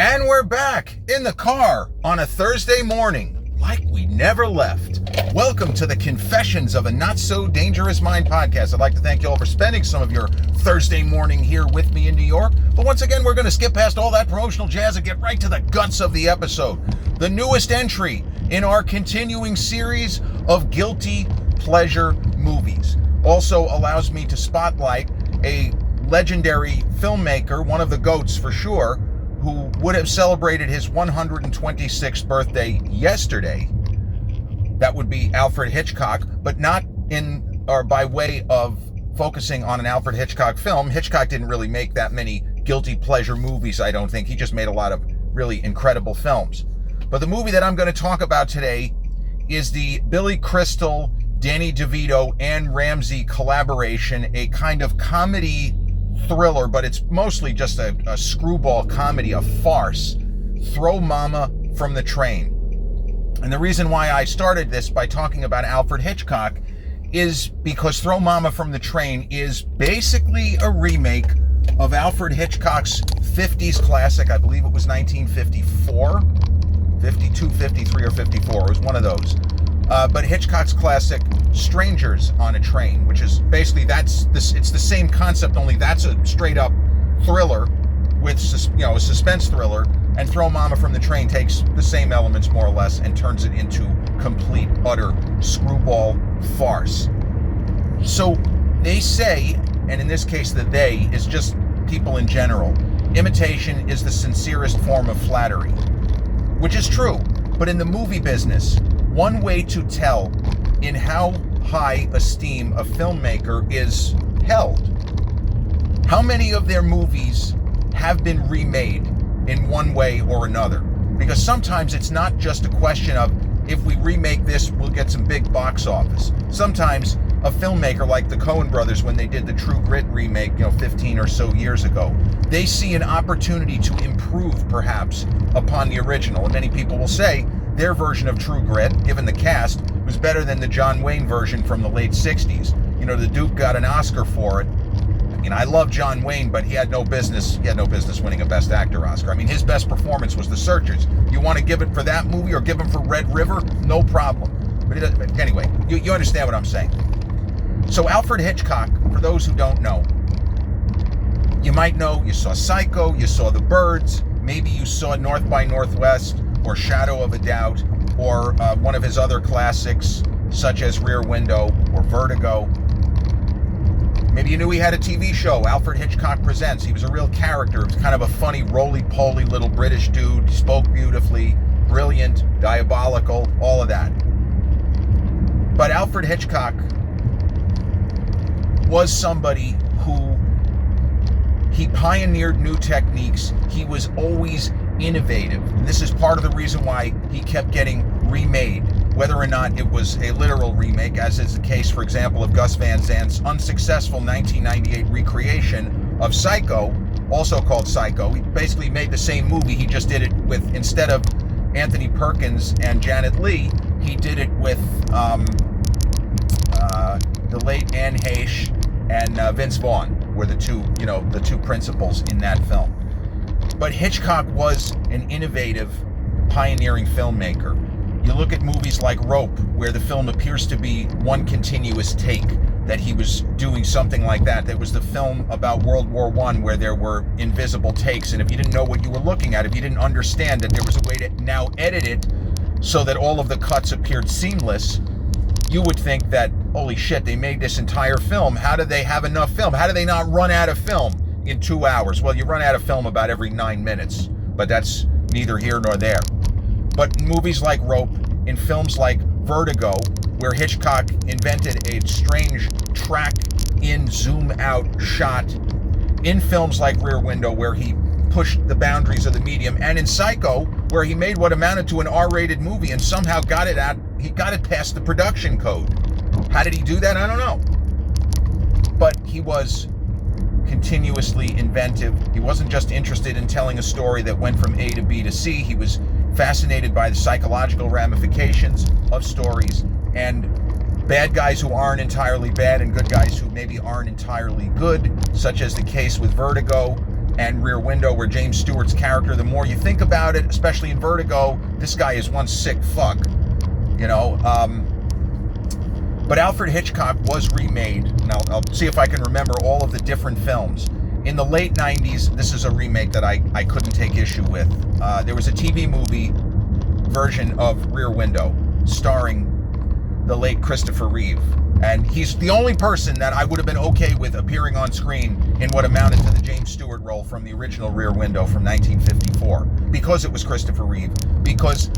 And we're back in the car on a Thursday morning, like we never left. Welcome to the Confessions of a Not So Dangerous Mind podcast. I'd like to thank you all for spending some of your Thursday morning here with me in New York. But once again, we're going to skip past all that promotional jazz and get right to the guts of the episode. The newest entry in our continuing series of guilty pleasure movies. Also allows me to spotlight a legendary filmmaker, one of the GOATs for sure, who would have celebrated his 126th birthday yesterday. That would be Alfred Hitchcock, but not in or by way of focusing on an Alfred Hitchcock film. Hitchcock didn't really make that many guilty pleasure movies, I don't think. He just made a lot of really incredible films. But the movie that I'm going to talk about today is the Billy Crystal, Danny DeVito, Ann Ramsey collaboration, a kind of comedy thriller, but it's mostly just a screwball comedy, a farce. Throw Momma from the Train. And the reason why I started this by talking about Alfred Hitchcock is because Throw Momma from the Train is basically a remake of Alfred Hitchcock's 50s classic. I believe it was 1954, 52, 53, or 54. It was one of those. But Hitchcock's classic Strangers on a Train, which is basically it's the same concept, only that's a straight up thriller with a suspense thriller, and Throw Momma from the Train takes the same elements more or less and turns it into complete utter screwball farce. So they say, and in this case the they is just people in general, imitation is the sincerest form of flattery, which is true. But in the movie business, one way to tell in how high esteem a filmmaker is held, how many of their movies have been remade in one way or another. Because sometimes it's not just a question of, if we remake this, we'll get some big box office. Sometimes a filmmaker like the Coen brothers, when they did the True Grit remake, 15 or so years ago, they see an opportunity to improve perhaps upon the original. And many people will say their version of True Grit, given the cast, was better than the John Wayne version from the late 60s. The Duke got an Oscar for it. I love John Wayne, but he had no business winning a Best Actor Oscar. His best performance was The Searchers. You want to give it for that movie or give him for Red River? No problem. But anyway, you understand what I'm saying. So Alfred Hitchcock, for those who don't know, you might know, you saw Psycho, you saw The Birds, maybe you saw North by Northwest or Shadow of a Doubt, or one of his other classics such as Rear Window or Vertigo. Maybe you knew he had a TV show, Alfred Hitchcock Presents. He was a real character. He was kind of a funny, roly-poly little British dude. He spoke beautifully, brilliant, diabolical, all of that. But Alfred Hitchcock was somebody who, he pioneered new techniques. He was always innovative. And this is part of the reason why he kept getting remade, whether or not it was a literal remake, as is the case, for example, of Gus Van Sant's unsuccessful 1998 recreation of Psycho, also called Psycho. He basically made the same movie, he just did it with, instead of Anthony Perkins and Janet Leigh, he did it with the late Anne Heche and Vince Vaughn were the two principals in that film. But Hitchcock was an innovative, pioneering filmmaker. You look at movies like Rope, where the film appears to be one continuous take, that he was doing something like that. That was the film about World War I, where there were invisible takes, and if you didn't know what you were looking at, if you didn't understand that there was a way to now edit it so that all of the cuts appeared seamless, you would think that, holy shit, they made this entire film. How do they have enough film? How do they not run out of film in 2 hours? Well, you run out of film about every 9 minutes, but that's neither here nor there. But in movies like Rope, in films like Vertigo, where Hitchcock invented a strange track in, zoom out shot, in films like Rear Window, where he pushed the boundaries of the medium, and in Psycho, where he made what amounted to an R-rated movie and somehow got it past the production code. How did he do that? I don't know. But he was continuously inventive. He wasn't just interested in telling a story that went from A to B to C. He was fascinated by the psychological ramifications of stories, and bad guys who aren't entirely bad and good guys who maybe aren't entirely good, such as the case with Vertigo and Rear Window, where James Stewart's character, the more you think about it, especially in Vertigo, this guy is one sick fuck, you know. But Alfred Hitchcock was remade, and I'll see if I can remember all of the different films. In the late 90s, this is a remake that I couldn't take issue with. There was a TV movie version of Rear Window starring the late Christopher Reeve. And he's the only person that I would have been okay with appearing on screen in what amounted to the James Stewart role from the original Rear Window from 1954. Because it was Christopher Reeve. Because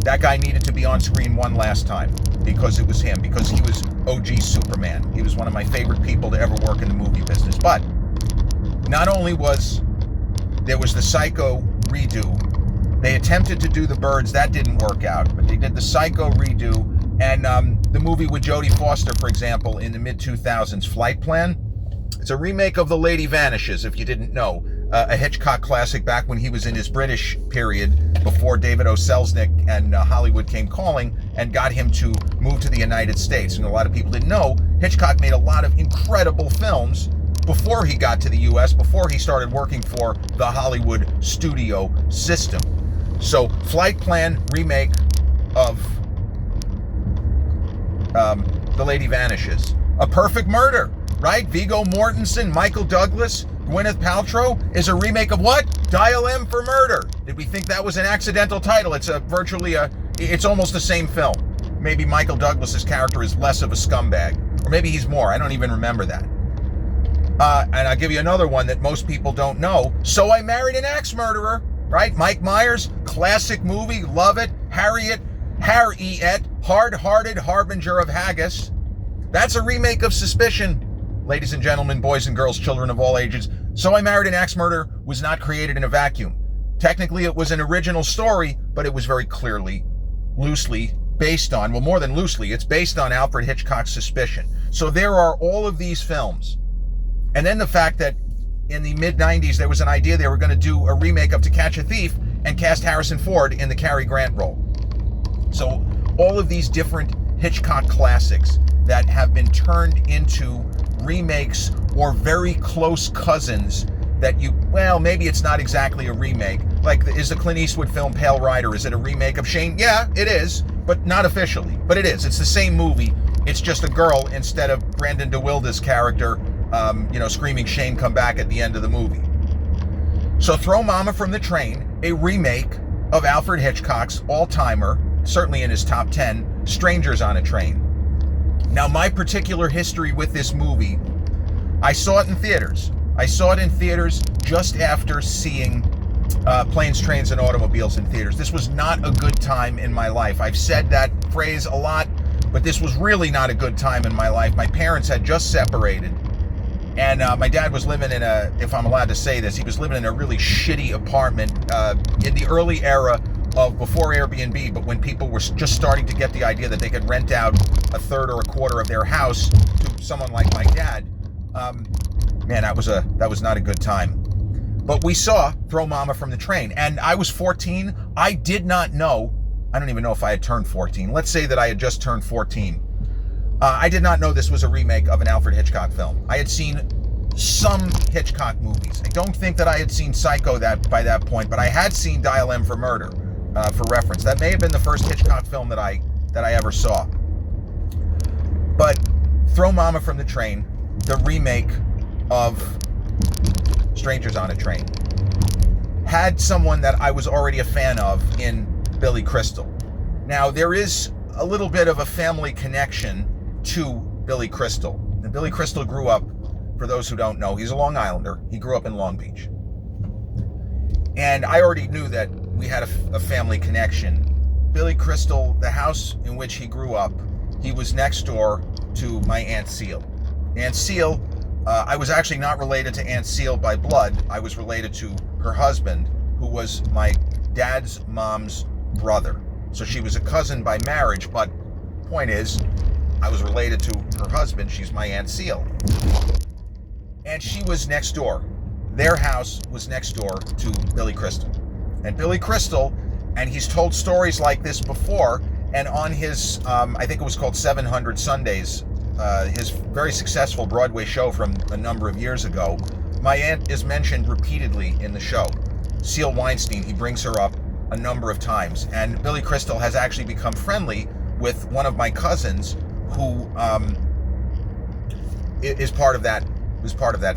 that guy needed to be on screen one last time. Because it was him. Because he was OG Superman. He was one of my favorite people to ever work in the movie business. But not only there was the Psycho redo. They attempted to do The Birds. That didn't work out. But they did the Psycho redo. And the movie with Jodie Foster, for example, in the mid-2000s, Flight Plan. It's a remake of The Lady Vanishes, if you didn't know. A Hitchcock classic back when he was in his British period, before David O. Selznick and Hollywood came calling and got him to move to the United States. And a lot of people didn't know, Hitchcock made a lot of incredible films before he got to the U.S., before he started working for the Hollywood studio system. So, Flight Plan remake of The Lady Vanishes. A Perfect Murder, right? Viggo Mortensen, Michael Douglas, Gwyneth Paltrow is a remake of what? Dial M for Murder. Did we think that was an accidental title? It's it's almost the same film. Maybe Michael Douglas's character is less of a scumbag, or maybe he's more. I don't even remember that. And I'll give you another one that most people don't know. So I Married an Axe Murderer, right? Mike Myers, classic movie, love it. Harriet, Hard-Hearted Harbinger of Haggis. That's a remake of Suspicion. Ladies and gentlemen, boys and girls, children of all ages. So I Married an Axe Murderer was not created in a vacuum. Technically, it was an original story, but it was very clearly, loosely based on, well, more than loosely, it's based on Alfred Hitchcock's Suspicion. So there are all of these films. And then the fact that in the mid-90s, there was an idea they were going to do a remake of To Catch a Thief and cast Harrison Ford in the Cary Grant role. So all of these different Hitchcock classics that have been turned into remakes or very close cousins that maybe it's not exactly a remake. Like, is the Clint Eastwood film Pale Rider, is it a remake of Shane? Yeah, it is, but not officially. But it is. It's the same movie. It's just a girl instead of Brandon DeWilde's character, screaming Shane come back at the end of the movie. So Throw Momma from the Train, a remake of Alfred Hitchcock's all-timer, certainly in his top 10, Strangers on a Train. Now, my particular history with this movie, I saw it in theaters. I saw it in theaters just after seeing Planes, Trains, and Automobiles in theaters. This was not a good time in my life. I've said that phrase a lot, but this was really not a good time in my life. My parents had just separated, and my dad was living in if I'm allowed to say this, he was living in a really shitty apartment in the early era of before Airbnb, but when people were just starting to get the idea that they could rent out a third or a quarter of their house to someone like my dad. That was not a good time. But we saw Throw Momma from the Train, and I was 14. I did not know, I don't even know if I had turned 14. Let's say that I had just turned 14. I did not know this was a remake of an Alfred Hitchcock film. I had seen some Hitchcock movies. I don't think that I had seen Psycho by that point, but I had seen Dial M for Murder. For reference. That may have been the first Hitchcock film that I ever saw. But Throw Momma from the Train, the remake of Strangers on a Train, had someone that I was already a fan of in Billy Crystal. Now, there is a little bit of a family connection to Billy Crystal. And Billy Crystal grew up, for those who don't know, he's a Long Islander. He grew up in Long Beach. And I already knew that we had a family connection. Billy Crystal, the house in which he grew up, he was next door to my Aunt Seal. Aunt Seal, I was actually not related to Aunt Seal by blood. I was related to her husband, who was my dad's mom's brother. So she was a cousin by marriage, but point is, I was related to her husband. She's my Aunt Seal. And she was next door. Their house was next door to Billy Crystal. And Billy Crystal, and he's told stories like this before, and on his, I think it was called 700 Sundays, his very successful Broadway show from a number of years ago, my aunt is mentioned repeatedly in the show. Seal Weinstein, he brings her up a number of times. And Billy Crystal has actually become friendly with one of my cousins who is part of that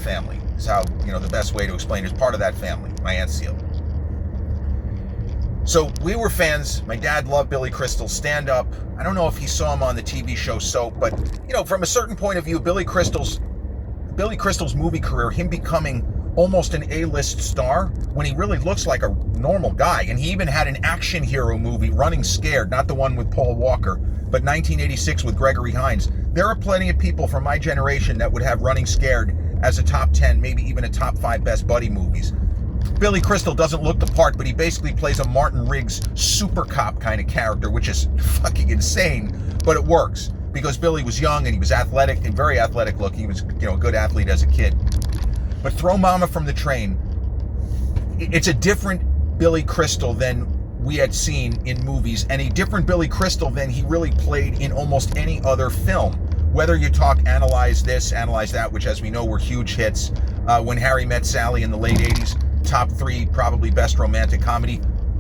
family. Is how, the best way to explain it, is part of that family, my Aunt Seal. So we were fans. My dad loved Billy Crystal's stand-up. I don't know if he saw him on the TV show Soap, but, from a certain point of view, Billy Crystal's movie career, him becoming almost an A-list star when he really looks like a normal guy. And he even had an action hero movie, Running Scared, not the one with Paul Walker, but 1986 with Gregory Hines. There are plenty of people from my generation that would have Running Scared as a top 10, maybe even a top 5 best buddy movies. Billy Crystal doesn't look the part, but he basically plays a Martin Riggs super cop kind of character, which is fucking insane, but it works because Billy was young and he was athletic and very athletic looking. He was, a good athlete as a kid. But Throw Momma from the Train, it's a different Billy Crystal than we had seen in movies, and a different Billy Crystal than he really played in almost any other film. Whether you talk Analyze This, Analyze That, which as we know were huge hits, When Harry Met Sally in the late 80s, top 3 probably best romantic comedy,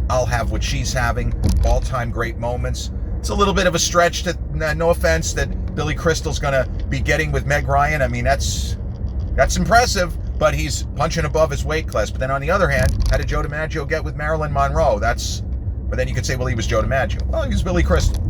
I'll Have What She's Having, all-time great moments. It's a little bit of a stretch, no offense, that Billy Crystal's going to be getting with Meg Ryan. I mean, that's impressive, but he's punching above his weight class. But then on the other hand, how did Joe DiMaggio get with Marilyn Monroe? But then you could say, well, he was Joe DiMaggio. Well, he was Billy Crystal.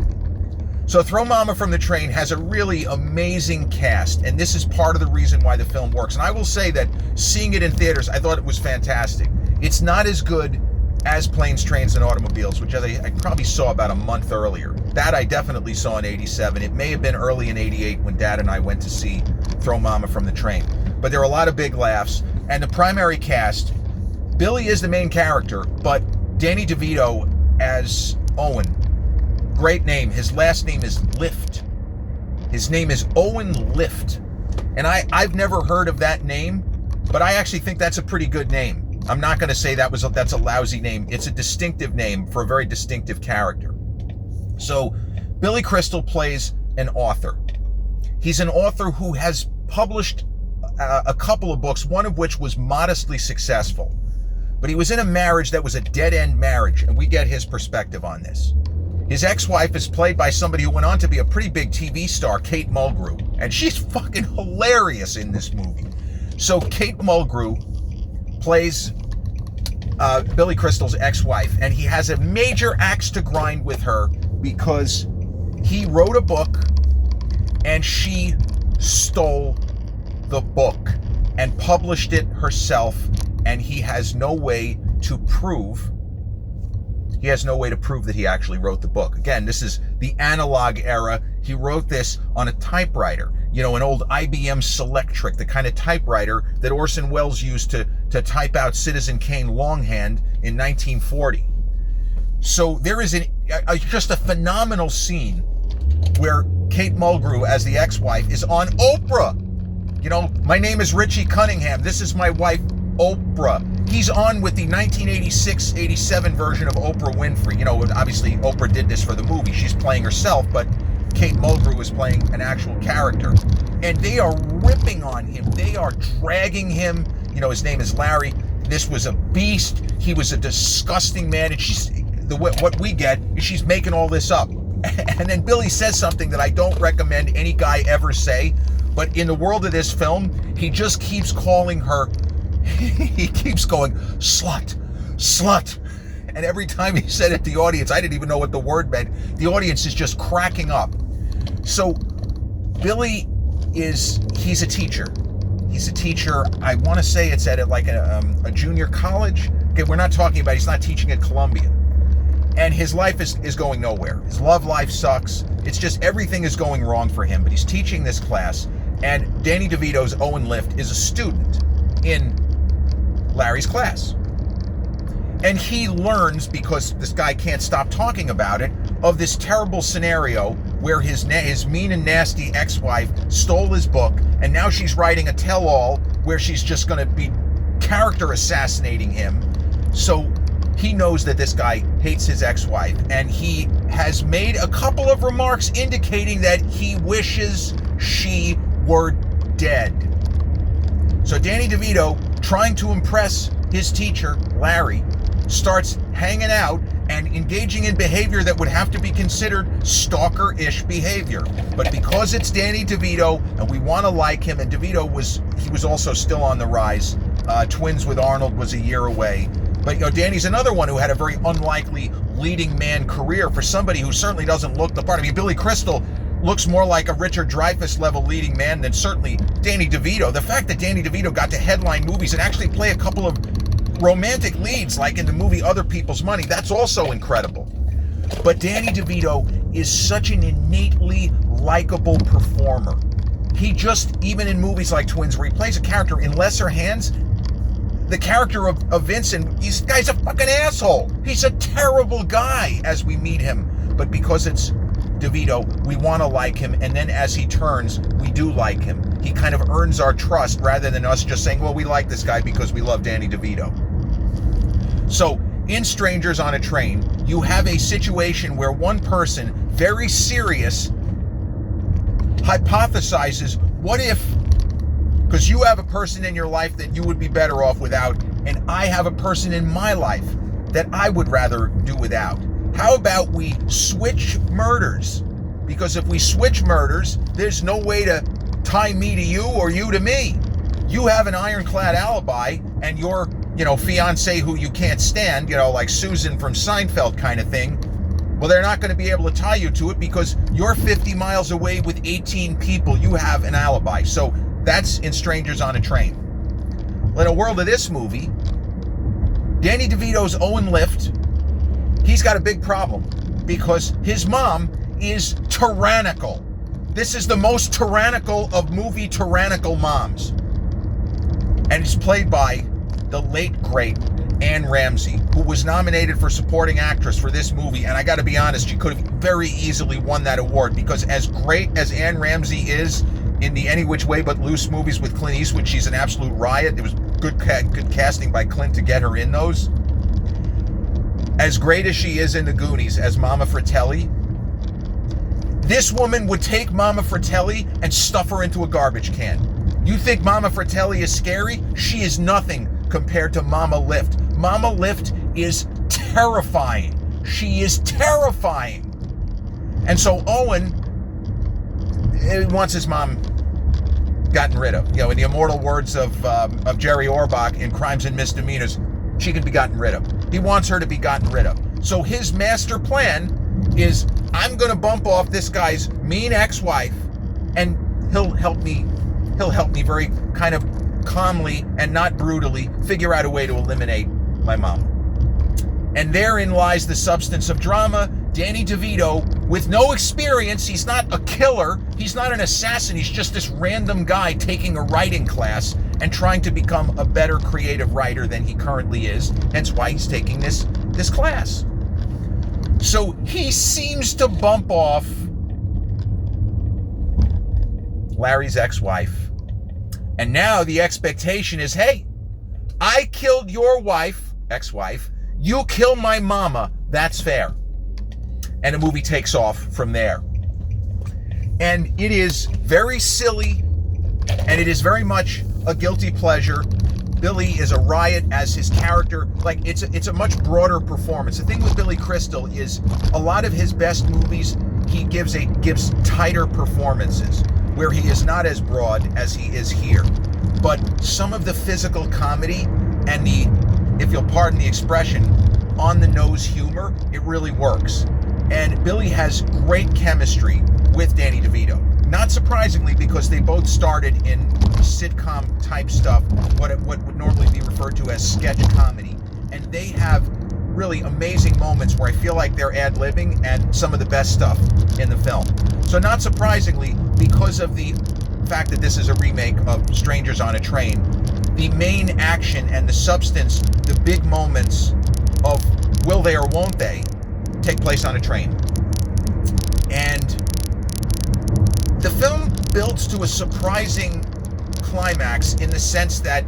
So Throw Momma from the Train has a really amazing cast, and this is part of the reason why the film works. And I will say that seeing it in theaters, I thought it was fantastic. It's not as good as Planes, Trains, and Automobiles, which I probably saw about a month earlier. That I definitely saw in 87. It may have been early in 88 when Dad and I went to see Throw Momma from the Train. But there are a lot of big laughs, and the primary cast, Billy is the main character, but Danny DeVito as Owen, great name. His last name is Lift. His name is Owen Lift. And I've never heard of that name, but I actually think that's a pretty good name. I'm not going to say that's a lousy name. It's a distinctive name for a very distinctive character. So Billy Crystal plays an author. He's an author who has published a couple of books, one of which was modestly successful. But he was in a marriage that was a dead-end marriage, and we get his perspective on this. His ex-wife is played by somebody who went on to be a pretty big TV star, Kate Mulgrew, and she's fucking hilarious in this movie. So Kate Mulgrew plays Billy Crystal's ex-wife, and he has a major axe to grind with her because he wrote a book and she stole the book and published it herself, and he has no way to prove that he actually wrote the book. Again, this is the analog era. He wrote this on a typewriter, an old IBM Selectric, the kind of typewriter that Orson Welles used to type out Citizen Kane longhand in 1940. So there is just a phenomenal scene where Kate Mulgrew, as the ex-wife, is on Oprah. My name is Richie Cunningham. This is my wife, Oprah. He's on with the 1986-87 version of Oprah Winfrey. Obviously Oprah did this for the movie. She's playing herself, but Kate Mulgrew is playing an actual character. And they are ripping on him. They are dragging him. His name is Larry. This was a beast. He was a disgusting man. And what we get is she's making all this up. And then Billy says something that I don't recommend any guy ever say, but in the world of this film, he just keeps calling her, he keeps going, slut, slut. And every time he said it to the audience, I didn't even know what the word meant. The audience is just cracking up. So Billy he's a teacher. He's a teacher. I want to say it's at like a junior college. Okay, we're not talking about, he's not teaching at Columbia. And his life is going nowhere. His love life sucks. It's just everything is going wrong for him. But he's teaching this class, and Danny DeVito's Owen Lift is a student in Larry's class. And he learns, because this guy can't stop talking about it, of this terrible scenario where his mean and nasty ex-wife stole his book, and now she's writing a tell-all where she's just going to be character assassinating him. So he knows that this guy hates his ex-wife, and he has made a couple of remarks indicating that he wishes she were dead. So Danny DeVito trying to impress his teacher, Larry, starts hanging out and engaging in behavior that would have to be considered stalker-ish behavior. But because it's Danny DeVito and we want to like him, and DeVito was also still on the rise. Twins with Arnold was a year away. But Danny's another one who had a very unlikely leading man career for somebody who certainly doesn't look the part. I mean, Billy Crystal looks more like a Richard Dreyfuss level leading man than certainly Danny DeVito. The fact that Danny DeVito got to headline movies and actually play a couple of romantic leads like in the movie Other People's Money, that's also incredible. But Danny DeVito is such an innately likable performer. He just, even in movies like Twins where he plays a character in lesser hands, the character of Vincent, this guy's a fucking asshole. He's a terrible guy as we meet him. But because it's DeVito, we want to like him, and then as he turns, we do like him. He kind of earns our trust rather than us just saying, well, we like this guy because we love Danny DeVito. So, in Strangers on a Train, you have a situation where one person, very serious, hypothesizes, what if, because you have a person in your life that you would be better off without, and I have a person in my life that I would rather do without. How about we switch murders? Because if we switch murders, there's no way to tie me to you or you to me. You have an ironclad alibi, and your, fiance who you can't stand, like Susan from Seinfeld kind of thing, well, they're not going to be able to tie you to it because you're 50 miles away with 18 people. You have an alibi. So that's in Strangers on a Train. In a world of this movie, Danny DeVito's Owen Lift, he's got a big problem because his mom is tyrannical. This is the most tyrannical of movie tyrannical moms. And it's played by the late, great Ann Ramsey, who was nominated for supporting actress for this movie. And I got to be honest, she could have very easily won that award because as great as Ann Ramsey is in the Any Which Way But Loose movies with Clint Eastwood, she's an absolute riot. It was good casting by Clint to get her in those. As great as she is in The Goonies as Mama Fratelli, this woman would take Mama Fratelli and stuff her into a garbage can. You think Mama Fratelli is scary? She is nothing compared to Mama Lift. Mama Lift is terrifying. She is terrifying. And so Owen wants his mom gotten rid of. In the immortal words of Jerry Orbach in Crimes and Misdemeanors, she can be gotten rid of. He wants her to be gotten rid of. So his master plan is, I'm going to bump off this guy's mean ex-wife, and he'll help me very kind of calmly and not brutally figure out a way to eliminate my mom. And therein lies the substance of drama. Danny DeVito, with no experience, he's not a killer, he's not an assassin, he's just this random guy taking a writing class and trying to become a better creative writer than he currently is, hence why he's taking this class. So he seems to bump off Larry's ex-wife. And now the expectation is, hey, I killed your wife, ex-wife, you kill my mama, that's fair. And the movie takes off from there. And it is very silly, and it is very much a guilty pleasure. Billy is a riot as his character. Like, it's a much broader performance. The thing with Billy Crystal is a lot of his best movies, he gives tighter performances where he is not as broad as he is here. But some of the physical comedy and the, if you'll pardon the expression, on-the-nose humor, it really works. And Billy has great chemistry with Danny DeVito. Not surprisingly, because they both started in sitcom type stuff, what would normally be referred to as sketch comedy. And they have really amazing moments where I feel like they're ad-libbing and some of the best stuff in the film. So not surprisingly, because of the fact that this is a remake of Strangers on a Train, the main action and the substance, the big moments of will they or won't they, take place on a train. And the film builds to a surprising climax in the sense that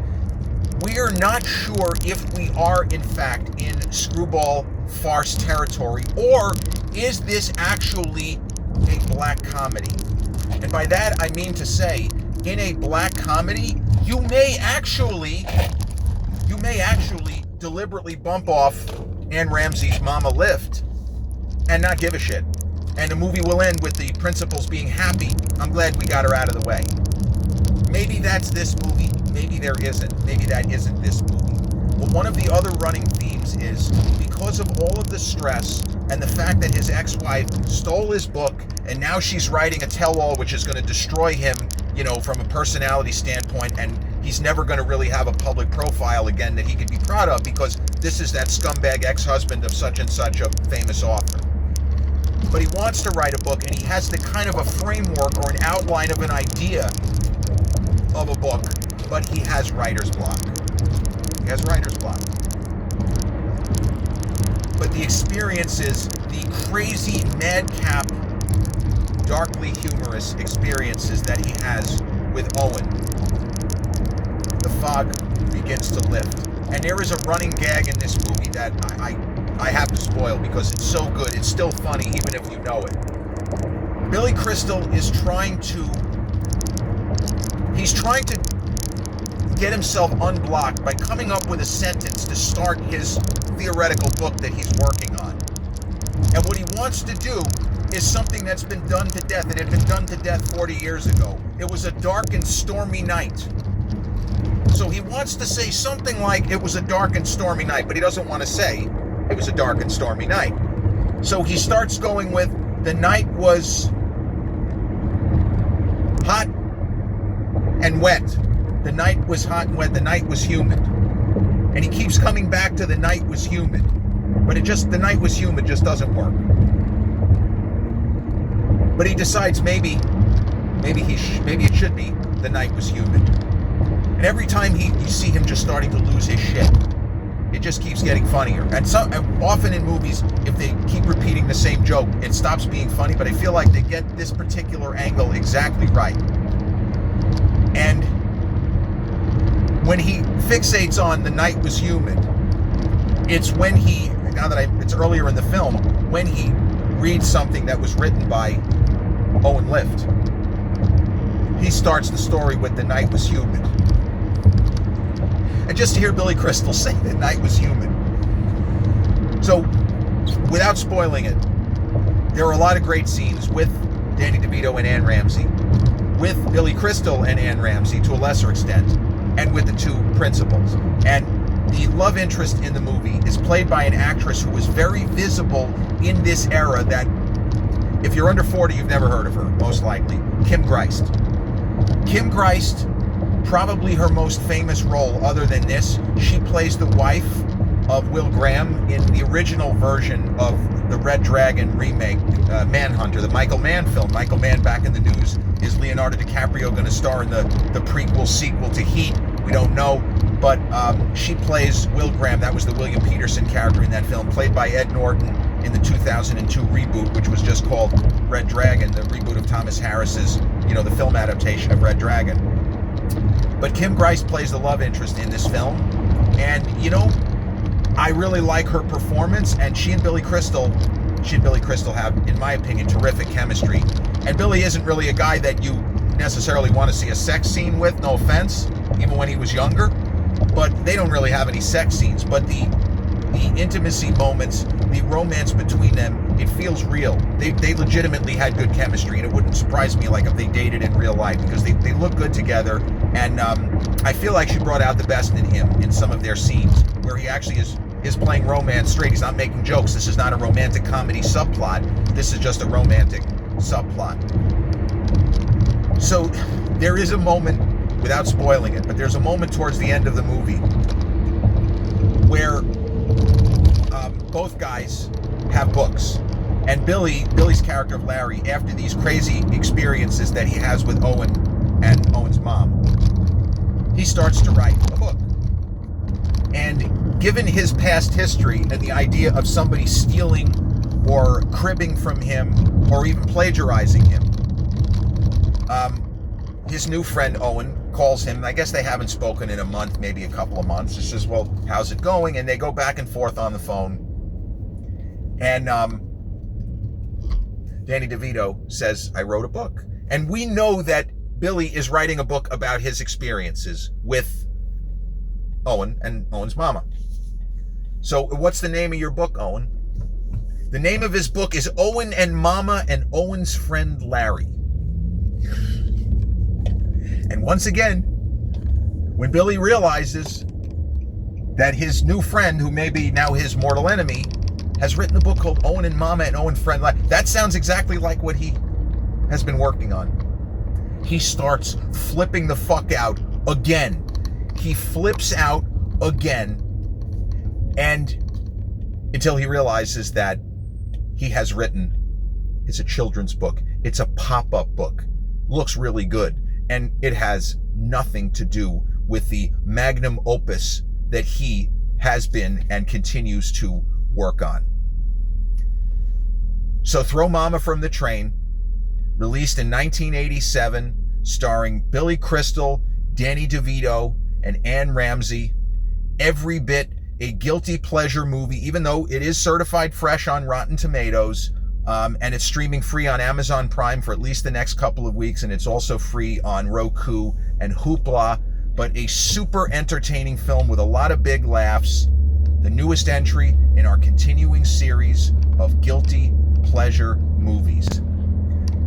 we are not sure if we are in fact in screwball farce territory, or is this actually a black comedy? And by that I mean to say, in a black comedy, you may actually deliberately bump off Ann Ramsey's Momma lift and not give a shit. And the movie will end with the principals being happy. I'm glad we got her out of the way. Maybe that's this movie. Maybe there isn't. Maybe that isn't this movie. But one of the other running themes is because of all of the stress and the fact that his ex-wife stole his book and now she's writing a tell-all which is going to destroy him, from a personality standpoint, and he's never going to really have a public profile again that he could be proud of because this is that scumbag ex-husband of such and such a famous author. But he wants to write a book, and he has the kind of a framework or an outline of an idea of a book, but he has writer's block. But the experiences, the crazy, madcap, darkly humorous experiences that he has with Owen, the fog begins to lift. And there is a running gag in this movie that I have to spoil because it's so good. It's still funny even if you know it. Billy Crystal is trying to get himself unblocked by coming up with a sentence to start his theoretical book that he's working on. And what he wants to do is something that's been done to death. It had been done to death 40 years ago. It was a dark and stormy night. So he wants to say something like it was a dark and stormy night, but he doesn't want to say it was a dark and stormy night. So he starts going with the night was hot and wet. The night was hot and wet. The night was humid. And he keeps coming back to the night was humid. But the night was humid just doesn't work. But he decides maybe it should be the night was humid. And every time you see him just starting to lose his shit, it just keeps getting funnier. And often in movies, if they keep repeating the same joke, it stops being funny, but I feel like they get this particular angle exactly right. And when he fixates on the night was humid, it's when it's earlier in the film, when he reads something that was written by Owen Lift. He starts the story with the night was humid. And just to hear Billy Crystal say the night was humid. So, without spoiling it, there are a lot of great scenes with Danny DeVito and Ann Ramsey, with Billy Crystal and Ann Ramsey to a lesser extent, and with the two principals. And the love interest in the movie is played by an actress who was very visible in this era that, if you're under 40, you've never heard of her, most likely. Kim Greist. Kim Greist, probably her most famous role other than this, she plays the wife of Will Graham in the original version of the Red Dragon remake, Manhunter, the Michael Mann film. Michael Mann back in the news. Is Leonardo DiCaprio going to star in the prequel sequel to Heat? We don't know. But she plays Will Graham. That was the William Peterson character in that film, played by Ed Norton in the 2002 reboot, which was just called Red Dragon, the reboot of Thomas Harris's, the film adaptation of Red Dragon. But Kim Greist plays the love interest in this film. And, I really like her performance, and she and Billy Crystal have, in my opinion, terrific chemistry. And Billy isn't really a guy that you necessarily want to see a sex scene with, no offense, even when he was younger. But they don't really have any sex scenes. But the intimacy moments, the romance between them, it feels real. They legitimately had good chemistry, and it wouldn't surprise me if they dated in real life, because they look good together. And I feel like she brought out the best in him in some of their scenes, where he actually is playing romance straight. He's not making jokes. This is not a romantic comedy subplot. This is just a romantic subplot. So there is a moment, without spoiling it, but there's a moment towards the end of the movie where both guys have books. And Billy's character of Larry, after these crazy experiences that he has with Owen and Owen's mom, he starts to write a book. And given his past history and the idea of somebody stealing or cribbing from him or even plagiarizing him, his new friend Owen calls him. I guess they haven't spoken in a month, maybe a couple of months. He says, well, how's it going? And they go back and forth on the phone. And Danny DeVito says, I wrote a book. And we know that Billy is writing a book about his experiences with Owen and Owen's mama. So what's the name of your book, Owen? The name of his book is Owen and Momma and Owen's Friend Larry. And once again, when Billy realizes that his new friend, who may be now his mortal enemy, has written a book called Owen and Momma and Owen's Friend Larry, that sounds exactly like what he has been working on. He starts flipping the fuck out again. He flips out again, and until he realizes that he has written, it's a children's book. It's a pop-up book. Looks really good. And it has nothing to do with the magnum opus that he has been and continues to work on. So Throw Momma from the Train, released in 1987, starring Billy Crystal, Danny DeVito, and Ann Ramsey. Every bit a guilty pleasure movie, even though it is certified fresh on Rotten Tomatoes, and it's streaming free on Amazon Prime for at least the next couple of weeks, and it's also free on Roku and Hoopla. But a super entertaining film with a lot of big laughs. The newest entry in our continuing series of guilty pleasure movies.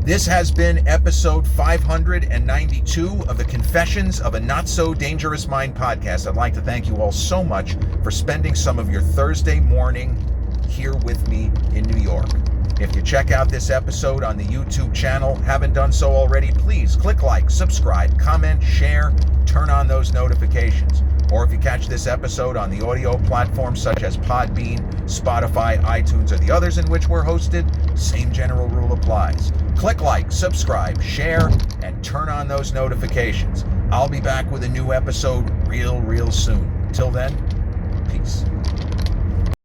This has been episode 592 of the Confessions of a Not So Dangerous Mind podcast. I'd like to thank you all so much for spending some of your Thursday morning here with me in New York. If you check out this episode on the YouTube channel, haven't done so already, please click like, subscribe, comment, share, turn on those notifications. Or if you catch this episode on the audio platforms such as Podbean, Spotify, iTunes, or the others in which we're hosted, same general rule applies. Click like, subscribe, share, and turn on those notifications. I'll be back with a new episode real soon. Till then, peace.